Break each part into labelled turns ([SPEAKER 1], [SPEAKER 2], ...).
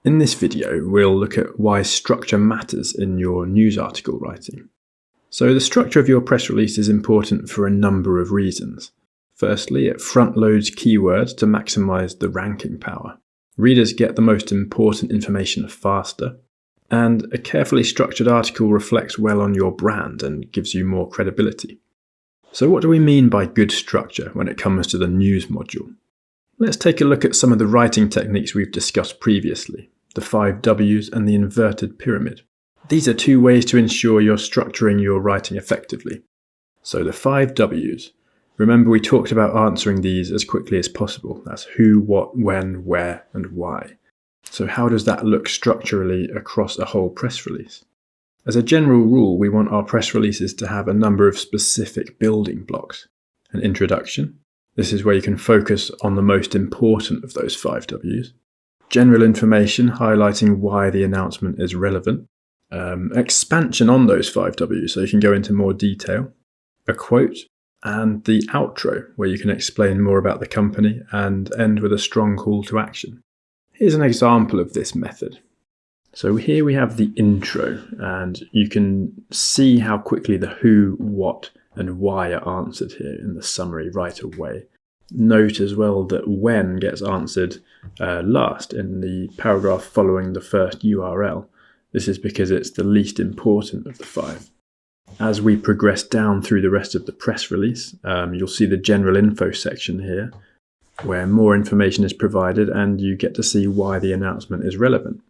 [SPEAKER 1] In this video, we'll look at why structure matters in your news article writing. So the structure of your press release is important for a number of reasons. Firstly, it front-loads keywords to maximize the ranking power. Readers get the most important information faster, and a carefully structured article reflects well on your brand and gives you more credibility. So what do we mean by good structure when it comes to the news module? Let's take a look at some of the writing techniques we've discussed previously, the 5 W's and the inverted pyramid. These are 2 ways to ensure you're structuring your writing effectively. So the 5 W's. Remember, we talked about answering these as quickly as possible. That's who, what, when, where, and why. So how does that look structurally across a whole press release? As a general rule, we want our press releases to have a number of specific building blocks. An introduction. This is where you can focus on the most important of those 5 W's. General information highlighting why the announcement is relevant. Expansion on those 5 W's so you can go into more detail. A quote. And the outro, where you can explain more about the company and end with a strong call to action. Here's an example of this method. So here we have the intro, and you can see how quickly the who, what, and why are answered here in the summary right away. Note as well that when gets answered last in the paragraph following the first URL. This is because it's the least important of the 5. As we progress down through the rest of the press release, you'll see the general info section here, where more information is provided and you get to see why the announcement is relevant.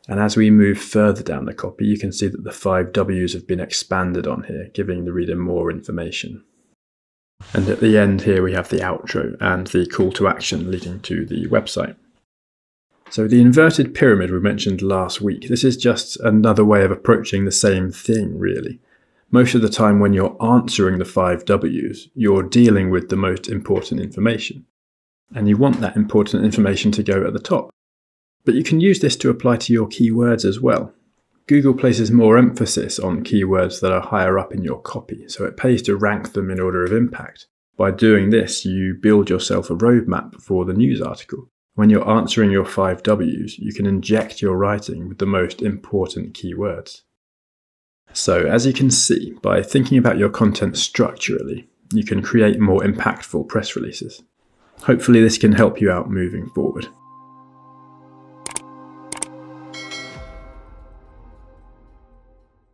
[SPEAKER 1] And as we move further down the copy, you can see that the 5 W's have been expanded on here, giving the reader more information. And at the end here we have the outro and the call to action leading to the website. So the inverted pyramid we mentioned last week, this is just another way of approaching the same thing really. Most of the time when you're answering the 5 W's, you're dealing with the most important information. And you want that important information to go at the top. But you can use this to apply to your keywords as well. Google places more emphasis on keywords that are higher up in your copy, so it pays to rank them in order of impact. By doing this, you build yourself a roadmap for the news article. When you're answering your 5 W's, you can inject your writing with the most important keywords. So, as you can see, by thinking about your content structurally, you can create more impactful press releases. Hopefully this can help you out moving forward.